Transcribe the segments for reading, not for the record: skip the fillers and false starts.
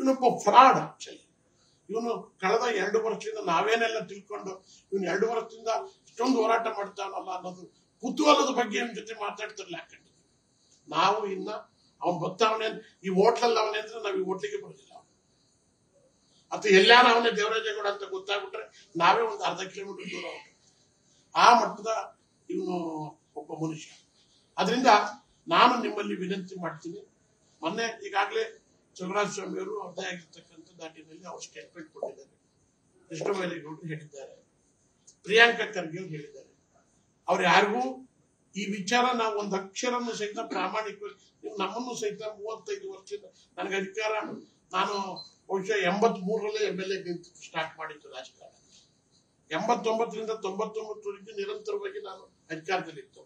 ಇವನೊಬ್ಬ fraud. Actually ಇವನು ಕಳೆದ 2 ವರ್ಷದಿಂದ ನಾವೇನೆಲ್ಲ ತಿಳ್ಕೊಂಡು ಇವನು 2 ವರ್ಷದಿಂದ ಇಷ್ಟೊಂದು ಹೋರಾಟ ಮಾಡ್ತಾನಲ್ಲ ಅನ್ನೋದು ಕುತೂಹಲದ ಬಗ್ಗೆ ಇವನ ಜೊತೆ ಮಾತಾಡ್ತಿರ್ಲಿಲ್ಲ. ಯಾಕಂದ್ರೆ ನಾವು ಇನ್ನ ಅವನ್ ಬರ್ತಾವನೆ ಈ ಹೋಟ್ಲಲ್ಲಿ ಅವನೇ ಅಂದ್ರೆ ನಾವು ಈ ಹೋಟ್ಲಿಗೆ ಬರೋದಿಲ್ಲ. ಅಥವಾ ಎಲ್ಲಾರ ಅವನೇ ದೇವರಾಜೇಗೌಡ ಅಂತ ಗೊತ್ತಾಗ್ಬಿಟ್ರೆ ನಾವೇ ಒಂದು ಅರ್ಧ ಕಿಲೋಮೀಟರ್ ದೂರ ಹೋಗ್ತೀವಿ. ಆ ಮಟ್ಟದ ಇವನು ಒಬ್ಬ ಮನುಷ್ಯ. ಅದರಿಂದ ನಾನು ನಿಮ್ಮಲ್ಲಿ ವಿನಂತಿ ಮಾಡ್ತೀನಿ. ಮೊನ್ನೆ ಈಗಾಗಲೇ ಚಂದ್ರರಾಜ ಸ್ವಾಮಿ ಅವರು ಅರ್ಧ ಆಗಿರ್ತಕ್ಕಂಥ ದಾಟಿನಲ್ಲಿ ಅವ್ರು ಸ್ಟೇಟ್ಮೆಂಟ್ ಕೊಟ್ಟಿದ್ದಾರೆ. ಕೃಷ್ಣಬೈರೇಗೌಡರು ಹೇಳಿದ್ದಾರೆ, ಪ್ರಿಯಾಂಕಾ ಖರ್ಗೆ ಹೇಳಿದ್ದಾರೆ. ಅವ್ರು ಯಾರಿಗೂ ಈ ವಿಚಾರ ನಾವು ಒಂದು ಅಕ್ಷರನ್ನು ಸಹಿತ ಪ್ರಾಮಾಣಿಕವಾಗಿ ನೀವು ನಮ್ಮನ್ನು ಸಹಿತ 35 ವರ್ಷದಿಂದ ನನಗೆ ಅಧಿಕಾರ ನಾನು ಬಹುಶಃ 83ರಲ್ಲೇ MLA ನಿಂತು ಸ್ಟಾರ್ಟ್ ಮಾಡಿದ್ದು ರಾಜಕಾರಣ. 89ರಿಂದ 99ವರೆಗೂ ನಿರಂತರವಾಗಿ ನಾನು ಅಧಿಕಾರದಲ್ಲಿತ್ತು.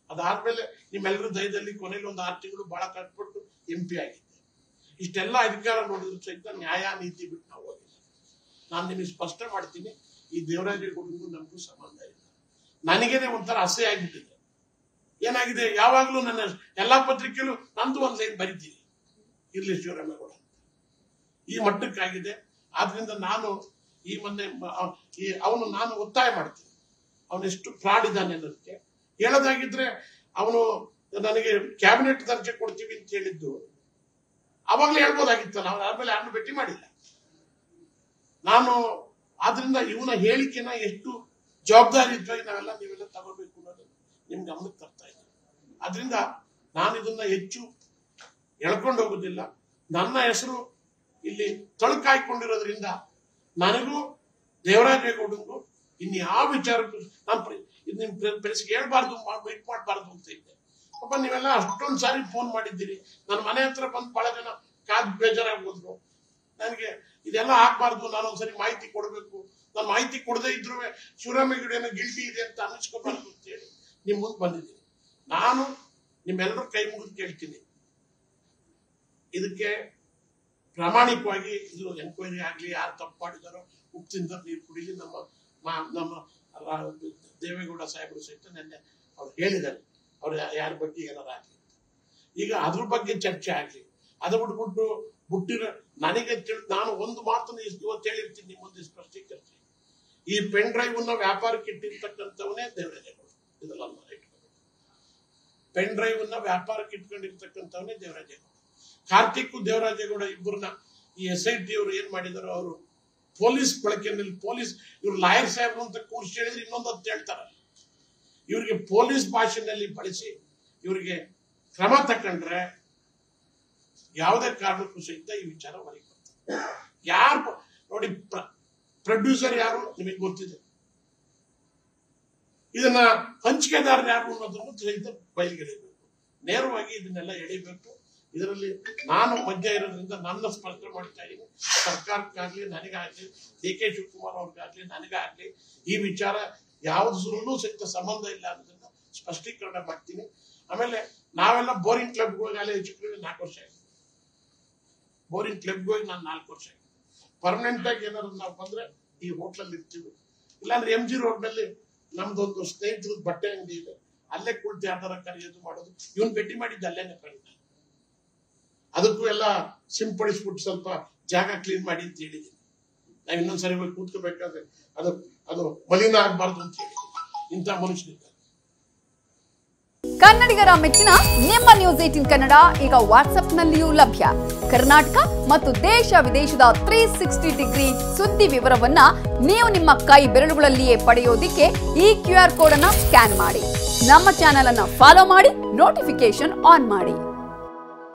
ಅದಾದ್ಮೇಲೆ ನಿಮ್ಮೆಲ್ಲರೂ ದಯದಲ್ಲಿ ಕೊನೆಯಲ್ಲಿ ಒಂದು 6 ತಿಂಗಳು ಬಹಳ ಕಷ್ಟಪಟ್ಟು MP ಆಗಿದ್ದೆ. ಇಷ್ಟೆಲ್ಲ ಅಧಿಕಾರ ನೋಡಿದ್ರು ಸಹಿತ ನ್ಯಾಯ ನೀತಿ ಬಿಟ್ಟು ನಾವು ಹೋಗಿಲ್ಲ. ನಾನು ನಿಮಗೆ ಸ್ಪಷ್ಟ ಮಾಡ್ತೀನಿ, ಈ ದೇವರಾಜೇಗೌಡರಿಗೂ ನಮಗೂ ಸಂಬಂಧ ಇಲ್ಲ. ನನಗೇನೆ ಒಂಥರ ಅಸಹ್ಯ ಆಗಿಬಿಟ್ಟಿದೆ. ಏನಾಗಿದೆ, ಯಾವಾಗ್ಲೂ ನನ್ನ ಎಲ್ಲಾ ಪತ್ರಿಕೆಯಲ್ಲೂ ನಂದು ಒಂದ್ ಲೈನ್ ಬರಿತೀನಿ, ಇರ್ಲಿ ಶಿವರಾಮೇಗೌಡ ಅಂತ. ಈ ಮಟ್ಟಕ್ಕಾಗಿದೆ. ಆದ್ರಿಂದ ನಾನು ಈ ಮೊನ್ನೆ ಅವನು ನಾನು ಒತ್ತಾಯ ಮಾಡ್ತೀನಿ, ಅವನೆಷ್ಟು ಫ್ರಾಡ್ ಇದ್ದಾನೆ ಅನ್ನೋದಕ್ಕೆ. ಹೇಳೋದಾಗಿದ್ರೆ ಅವನು ನನಗೆ ಕ್ಯಾಬಿನೆಟ್ ದರ್ಜೆ ಕೊಡ್ತೀವಿ ಅಂತ ಹೇಳಿದ್ದು ಅವಾಗಲೇ ಹೇಳ್ಬೋದಾಗಿತ್ತಲ್ಲ. ಅವನು ಆದ್ಮೇಲೆ ಯಾರನ್ನು ಭೇಟಿ ಮಾಡಿಲ್ಲ ನಾನು. ಆದ್ರಿಂದ ಇವನ ಹೇಳಿಕೆನ ಎಷ್ಟು ಜವಾಬ್ದಾರಿಯುತವಾಗಿ ನೀವೆಲ್ಲ ತಗೋಬೇಕು ಅನ್ನೋದು ನಿಮ್ ಗಮನಕ್ಕೆ ತರ್ತಾ ಇದ್ದೀನಿ. ಆದ್ರಿಂದ ನಾನು ಇದನ್ನ ಹೆಚ್ಚು ಎಳ್ಕೊಂಡು ಹೋಗುದಿಲ್ಲ. ನನ್ನ ಹೆಸರು ಇಲ್ಲಿ ತಳುಕಾಯ್ಕೊಂಡಿರೋದ್ರಿಂದ ನನಗೂ ದೇವರಾಜೇಗೌಡರಿಗೂ ಇನ್ಯಾವ ವಿಚಾರಕ್ಕೂ ನಾನು ಬೆಳೆಸಿಗೆ ಹೇಳ್ಬಾರ್ದು, ಮೀಟ್ ಮಾಡಬಾರ್ದು ಅಂತ ಇದ್ದೆ. ಪಾಪ ನೀವೆಲ್ಲ ಅಷ್ಟೊಂದು ಸಾರಿ ಫೋನ್ ಮಾಡಿದ್ದೀರಿ. ನನ್ನ ಮನೆ ಹತ್ರ ಬಂದು ಬಹಳ ಜನ ಕಾದ್ ಬೇಜಾರಾಗ್ಬೋದ್ರು. ನನಗೆ ಇದೆಲ್ಲ ಆಗ್ಬಾರ್ದು, ನಾನು ಒಂದ್ಸರಿ ಮಾಹಿತಿ ಕೊಡಬೇಕು, ನಾನು ಮಾಹಿತಿ ಕೊಡದೇ ಇದ್ರು ಶಿವರಾಮೇಗೌಡ ಏನೋ ಗಿಲ್ಟಿ ಇದೆ ಅಂತ ಅನ್ನಿಸ್ಕೋಬಾರ್ದು ಅಂತ ಹೇಳಿ ನಿಮ್ ಮುಂದೆ ಬಂದಿದ್ದೀನಿ. ನಾನು ನಿಮ್ಮೆಲ್ಲರೂ ಕೈ ಮುಗಿದು ಕೇಳ್ತೀನಿ, ಇದಕ್ಕೆ ಪ್ರಾಮಾಣಿಕವಾಗಿ ಇದು ಎನ್ಕ್ವೈರಿ ಆಗ್ಲಿ, ಯಾರು ತಪ್ಪು ಮಾಡಿದಾರೋ ಉಪ್ಪಿಂದ ನೀರು ಕುಡಿಲಿ. ನಮ್ಮ ದೇವೇಗೌಡ ಸಾಹೇಬರು ಸಹಿತ ನೆನ್ನೆ ಅವ್ರು ಹೇಳಿದ್ದಾರೆ, ಅವ್ರು ಯಾರ ಬಗ್ಗೆ ಏನಾರ ಆಗ್ಲಿ. ಈಗ ಅದ್ರ ಬಗ್ಗೆ ಚರ್ಚೆ ಆಗ್ಲಿ. ಅದು ಬಿಟ್ಟಿರೋ ನನಗೆ ನಾನು ಒಂದು ಮಾತನ್ನು ಇವತ್ತು ಹೇಳಿರ್ತೀನಿ, ನಿಮ್ಮ ಮುಂದೆ ಸ್ಪಷ್ಟೀಕರಿಸಿ. ಈ ಪೆನ್ ಡ್ರೈವ್ ಅನ್ನ ವ್ಯಾಪಾರಕ್ಕೆ ಇಟ್ಟಿರ್ತಕ್ಕಂಥವನೇ ದೇವರಾಜೇಗೌಡ. ಇದೆಲ್ಲ ಪೆನ್ ಡ್ರೈವ್ ಅನ್ನ ವ್ಯಾಪಾರಕ್ಕೆ ಇಟ್ಕೊಂಡಿರ್ತಕ್ಕಂಥವನೇ ದೇವರಾಜೇಗೌಡ. ಕಾರ್ತಿಕ್ ದೇವರಾಜೇಗೌಡ ಇಬ್ಬರನ್ನ ಈ SIT ಅವರು ಏನ್ ಮಾಡಿದಾರೋ, ಅವರು ಪೊಲೀಸ್ ಬಳಕೆಯಲ್ಲಿ ಇವ್ರು ಲಾಯರ್ ಸಾಹೇಬ್ರು ಅಂತ ಕೂರಿಸಿ ಹೇಳಿದ್ರೆ ಇನ್ನೊಂದು ಅಂತ ಹೇಳ್ತಾರೆ. ಇವ್ರಿಗೆ ಪೊಲೀಸ್ ಭಾಷೆನಲ್ಲಿ ಬಳಸಿ ಇವರಿಗೆ ಕ್ರಮ ತಕೊಂಡ್ರೆ ಯಾವುದೇ ಕಾರಣಕ್ಕೂ ಸಹಿತ ಈ ವಿಚಾರ ಹೊರಗೆ ಬರ್ತದೆ. ಯಾರು ನೋಡಿ, ಪ್ರೊಡ್ಯೂಸರ್ ಯಾರು ನಿಮಗೆ ಗೊತ್ತಿದೆ, ಇದನ್ನ ಹಂಚಿಕೆದಾರ ಯಾರು ಅನ್ನೋದನ್ನು ಸಹಿತ ಬಯಲಿಗೆಳಿಬೇಕು. ನೇರವಾಗಿ ಇದನ್ನೆಲ್ಲ ಎಳಿಬೇಕು. ಇದರಲ್ಲಿ ನಾನು ಮಧ್ಯ ಇರೋದ್ರಿಂದ ನನ್ನ ಸ್ಪಷ್ಟ ಮಾಡ್ತಾ ಇದ್ದೀನಿ. ಸರ್ಕಾರಕ್ಕಾಗ್ಲಿ, ನನಗಾಗ್ಲಿ, DK ಶಿವಕುಮಾರ್ ಅವ್ರಿಗಾಗ್ಲಿ, ನನಗಾಗ್ಲಿ ಈ ವಿಚಾರ ಯಾವುದೂ ಸಹಿತ ಸಂಬಂಧ ಇಲ್ಲ ಅನ್ನೋದನ್ನ ಸ್ಪಷ್ಟೀಕರಣ ಮಾಡ್ತೀನಿ. ಆಮೇಲೆ ನಾವೆಲ್ಲ ಬೋರಿಂಗ್ ಕ್ಲಬ್ಗೆ ಹೋಗಿ ಅಲ್ಲೇ ಹೆಚ್ಚು 4 ವರ್ಷ ಆಗಿದೆ. ಬೋರಿಂಗ್ ಕ್ಲಬ್ಗೆ ಹೋಗಿ ನಾನು 4 ವರ್ಷ ಆಗಿದೆ. ಪರ್ಮನೆಂಟ್ ಆಗಿ ಏನಾದ್ರು ನಾವು ಬಂದ್ರೆ ಈ ಹೋಟ್ಲಲ್ಲಿ ಇರ್ತೀವಿ. ಇಲ್ಲಾಂದ್ರೆ MG ರೋಡ್ ನಲ್ಲಿ ನಮ್ದೊಂದು ಸ್ನೇಹಿತರದ ಬಟ್ಟೆ ಅಂಗಡಿ ಇದೆ, ಅಲ್ಲೇ ಕುಳಿತು ಯಾವ್ದಾರ ಕರೆಯೋದು ಮಾಡೋದು. ಇವನ್ ಭೇಟಿ ಮಾಡಿದ್ದ ಅಲ್ಲೇನೆ ಕರೀತ, ಅದಕ್ಕೂ ಎಲ್ಲ ಸಿಂಪಡಿಸ್ಬಿಟ್ಟು ಸ್ವಲ್ಪ ಜಾಗ ಕ್ಲೀನ್ ಮಾಡಿ ಅಂತ ಹೇಳಿದ್ದೀನಿ. ನಾವ್ ಇನ್ನೊಂದ್ಸರಿ ಹೋಗಿ ಕೂತ್ಕೋಬೇಕಾದ್ರೆ ಅದು ಮಲಿನ ಆಗ್ಬಾರ್ದು ಅಂತ ಹೇಳಿದ್ದೀನಿ. ಇಂಥ ಮನುಷ್ಯನಿದ್ದಾರೆ. ಕನ್ನಡಿಗರ ಮೆಚ್ಚಿನ ನಿಮ್ಮ ನ್ಯೂಸ್ 18 ಕನ್ನಡ ಈಗ ವಾಟ್ಸ್ಆಪ್ನಲ್ಲಿಯೂ ಲಭ್ಯ. ಕರ್ನಾಟಕ ಮತ್ತು ದೇಶ ವಿದೇಶದ 360 ಡಿಗ್ರಿ ಸುದ್ದಿ ವಿವರವನ್ನ ನೀವು ನಿಮ್ಮ ಕೈ ಬೆರಳುಗಳಲ್ಲಿಯೇ ಪಡೆಯೋದಿಕ್ಕೆ ಈ QR ಕೋಡ್ ಅನ್ನ ಸ್ಕ್ಯಾನ್ ಮಾಡಿ. ನಮ್ಮ ಚಾನೆಲ್ ಅನ್ನ ಫಾಲೋ ಮಾಡಿ, ನೋಟಿಫಿಕೇಶನ್ ಆನ್ ಮಾಡಿ.